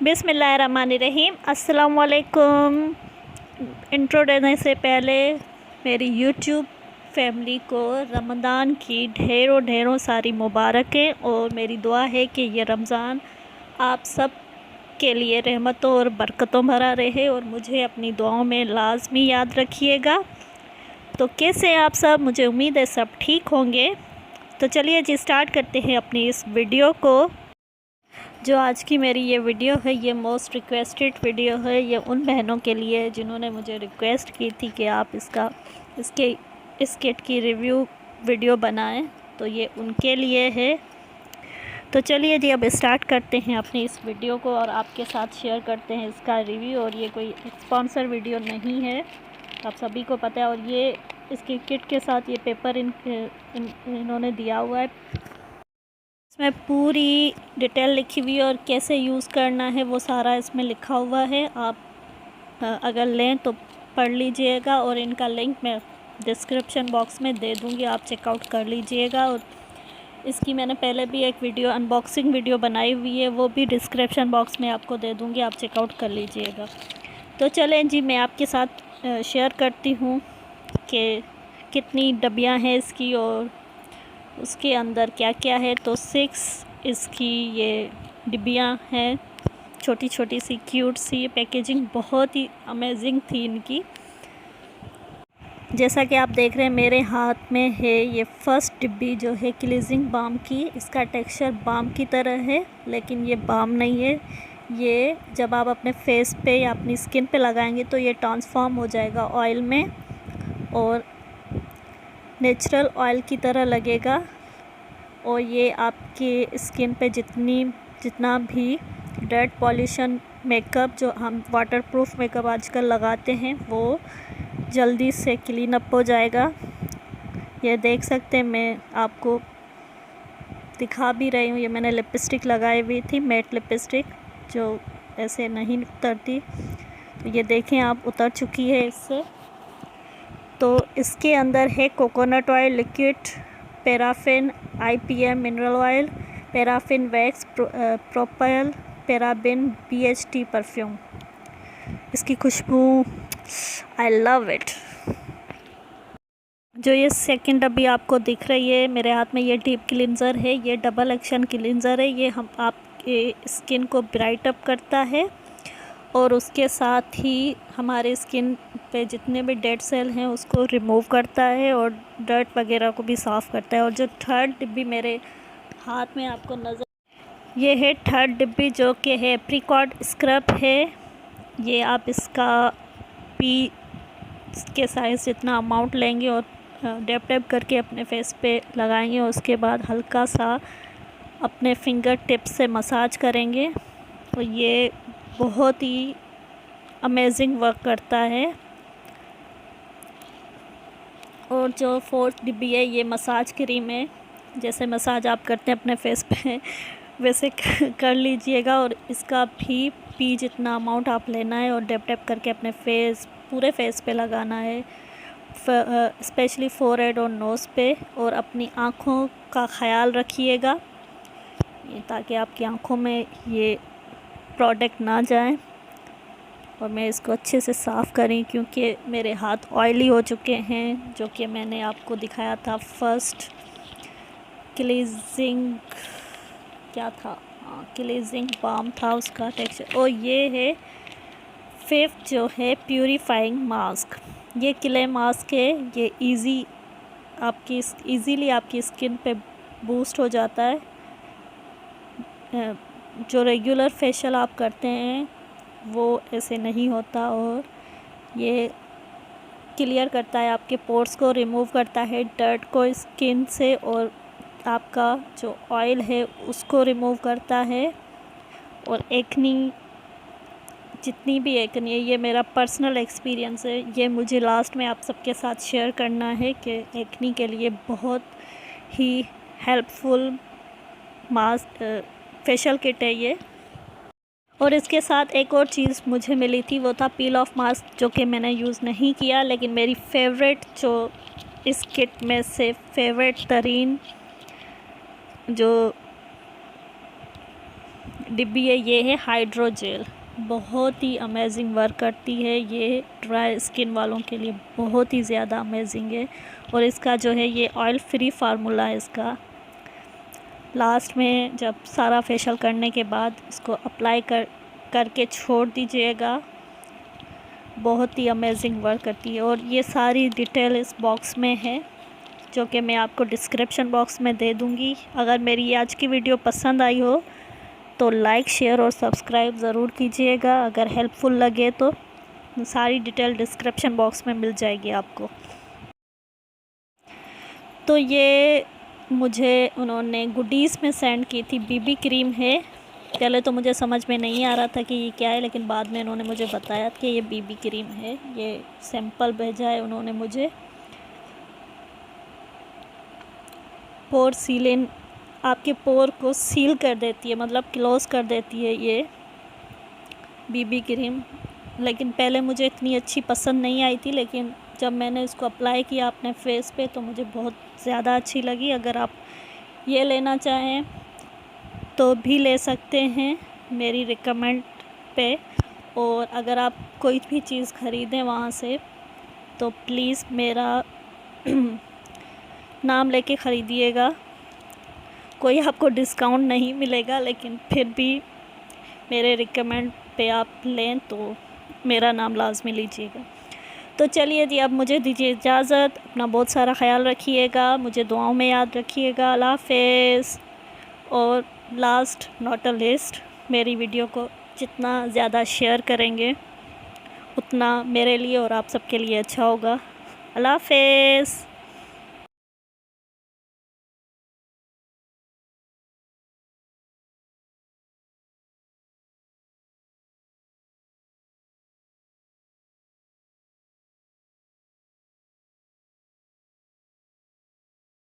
बिस्मिल्लाहिर्रहमानिर्रहीम। अस्सलाम वालेकुम। इंट्रो देने से पहले मेरी यूट्यूब फैमिली को रमज़ान की ढेरों ढेरों सारी मुबारकें और मेरी दुआ है कि ये रमज़ान आप सब के लिए रहमतों और बरकतों भरा रहे और मुझे अपनी दुआओं में लाजमी याद रखिएगा। तो कैसे हैं आप सब? मुझे उम्मीद है सब ठीक होंगे। तो चलिए जी स्टार्ट करते हैं अपनी इस वीडियो को। जो आज की मेरी ये वीडियो है ये मोस्ट रिक्वेस्टेड वीडियो है। ये उन बहनों के लिए जिन्होंने मुझे रिक्वेस्ट की थी कि आप इस किट की रिव्यू वीडियो बनाएं, तो ये उनके लिए है। तो चलिए जी अब स्टार्ट करते हैं अपनी इस वीडियो को और आपके साथ शेयर करते हैं इसका रिव्यू। और ये कोई स्पॉन्सर वीडियो नहीं है, आप सभी को पता है। और ये इसकी किट के साथ ये पेपर इन्होंने दिया हुआ है, इसमें पूरी डिटेल लिखी हुई है और कैसे यूज़ करना है वो सारा इसमें लिखा हुआ है। आप अगर लें तो पढ़ लीजिएगा और इनका लिंक मैं डिस्क्रिप्शन बॉक्स में दे दूँगी, आप चेकआउट कर लीजिएगा। और इसकी मैंने पहले भी एक वीडियो अनबॉक्सिंग वीडियो बनाई हुई है, वो भी डिस्क्रिप्शन बॉक्स में आपको दे दूँगी, आप चेकआउट कर लीजिएगा। तो चलें जी मैं आपके साथ शेयर करती हूँ कि कितनी डब्बियाँ हैं इसकी और उसके अंदर क्या क्या है। तो 6 इसकी ये डिब्बियाँ हैं, छोटी छोटी सी क्यूट सी। पैकेजिंग बहुत ही अमेजिंग थी इनकी। जैसा कि आप देख रहे हैं मेरे हाथ में है ये फर्स्ट डिब्बी जो है क्लींजिंग बाम की। इसका टेक्सचर बाम की तरह है लेकिन ये बाम नहीं है। ये जब आप अपने फेस पे या अपनी स्किन पे लगाएंगे तो ये ट्रांसफॉर्म हो जाएगा ऑयल में और नेचुरल ऑयल की तरह लगेगा। और ये आपकी स्किन पे जितना भी डर्ट पॉल्यूशन मेकअप जो हम वाटरप्रूफ मेकअप आजकल लगाते हैं वो जल्दी से क्लीन अप हो जाएगा। ये देख सकते हैं, मैं आपको दिखा भी रही हूँ। ये मैंने लिपस्टिक लगाई हुई थी, मैट लिपस्टिक जो ऐसे नहीं उतरती। तो ये देखें आप उतर चुकी है इससे। तो इसके अंदर है coconut oil liquid, paraffin, IPM mineral oil, paraffin wax, propyl, paraben, BHT perfume. इसकी खुशबू आई लव इट। जो ये सेकंड डब्बी आपको दिख रही है मेरे हाथ में, ये डीप क्लींजर है। ये डबल एक्शन क्लींजर है। ये हम आपके स्किन को ब्राइट अप करता है और उसके साथ ही हमारे स्किन पे जितने भी डेड सेल हैं उसको रिमूव करता है और डर्ट वगैरह को भी साफ़ करता है। और जो थर्ड डिब्बी मेरे हाथ में आपको नज़र, ये है थर्ड डिब्बी जो कि है एप्रिकॉट स्क्रब है। ये आप इसका पी के साइज़ जितना अमाउंट लेंगे और डैप डैप करके अपने फेस पे लगाएंगे और उसके बाद हल्का सा अपने फिंगर टिप से मसाज करेंगे। तो ये बहुत ही अमेजिंग वर्क करता है। और जो फोर्थ डिब्बी है ये मसाज क्रीम है। जैसे मसाज आप करते हैं अपने फेस पे वैसे कर लीजिएगा और इसका भी पी जितना अमाउंट आप लेना है और डैप डैप करके अपने पूरे फेस पे लगाना है, स्पेशली फोरहेड और नोज़ पे। और अपनी आँखों का ख्याल रखिएगा ताकि आपकी आँखों में ये प्रोडक्ट ना जाए। और मैं इसको अच्छे से साफ़ करी क्योंकि मेरे हाथ ऑयली हो चुके हैं, जो कि मैंने आपको दिखाया था फर्स्ट क्लींजिंग क्या था, क्लींजिंग बाम था उसका टेक्सचर। और ये है फिफ्थ जो है प्यूरीफाइंग मास्क। ये क्ले मास्क है। ये इजीली आपकी स्किन पे बूस्ट हो जाता है। जो रेगुलर फेशियल आप करते हैं वो ऐसे नहीं होता। और ये क्लियर करता है आपके पोर्स को, रिमूव करता है डर्ट को स्किन से और आपका जो ऑयल है उसको रिमूव करता है। और एक्नी, जितनी भी एक्नी है, ये मेरा पर्सनल एक्सपीरियंस है, ये मुझे लास्ट में आप सबके साथ शेयर करना है कि एक्नी के लिए बहुत ही हेल्पफुल मास्क फेशियल किट है ये। और इसके साथ एक और चीज़ मुझे मिली थी, वो था पील ऑफ मास्क, जो कि मैंने यूज़ नहीं किया। लेकिन मेरी फेवरेट जो इस किट में से फेवरेट तरीन जो डिब्बी है, ये है हाइड्रोजेल। बहुत ही अमेजिंग वर्क करती है ये, ड्राई स्किन वालों के लिए बहुत ही ज़्यादा अमेजिंग है। और इसका जो है ये ऑयल फ्री फार्मूला है इसका। लास्ट में जब सारा फेशियल करने के बाद इसको अप्लाई करके छोड़ दीजिएगा, बहुत ही अमेजिंग वर्क करती है। और ये सारी डिटेल इस बॉक्स में है, जो कि मैं आपको डिस्क्रिप्शन बॉक्स में दे दूँगी। अगर मेरी आज की वीडियो पसंद आई हो तो लाइक, शेयर और सब्सक्राइब ज़रूर कीजिएगा। अगर हेल्पफुल लगे तो सारी डिटेल डिस्क्रिप्शन बॉक्स में मिल जाएगी आपको। तो ये मुझे उन्होंने गुडीज़ में सेंड की थी, बीबी क्रीम है। पहले तो मुझे समझ में नहीं आ रहा था कि ये क्या है, लेकिन बाद में उन्होंने मुझे बताया कि ये बीबी क्रीम है। ये सैंपल भेजा है उन्होंने मुझे। पोर सीलिंग, आपके पोर को सील कर देती है, मतलब क्लोज़ कर देती है ये बीबी क्रीम। लेकिन पहले मुझे इतनी अच्छी पसंद नहीं आई थी, लेकिन जब मैंने इसको अप्लाई किया अपने फेस पे तो मुझे बहुत ज़्यादा अच्छी लगी। अगर आप ये लेना चाहें तो भी ले सकते हैं मेरी रिकमेंड पे। और अगर आप कोई भी चीज़ ख़रीदें वहाँ से तो प्लीज़ मेरा नाम लेके ख़रीदिएगा। कोई आपको डिस्काउंट नहीं मिलेगा, लेकिन फिर भी मेरे रिकमेंड पे आप लें तो मेरा नाम लाजमी लीजिएगा। तो चलिए जी, अब मुझे दीजिए इजाज़त। अपना बहुत सारा ख्याल रखिएगा, मुझे दुआओं में याद रखिएगा। अल्लाह हाफ़िज़। और लास्ट नॉट अ लिस्ट, मेरी वीडियो को जितना ज़्यादा शेयर करेंगे उतना मेरे लिए और आप सबके लिए अच्छा होगा। अल्लाह हाफ़िज़।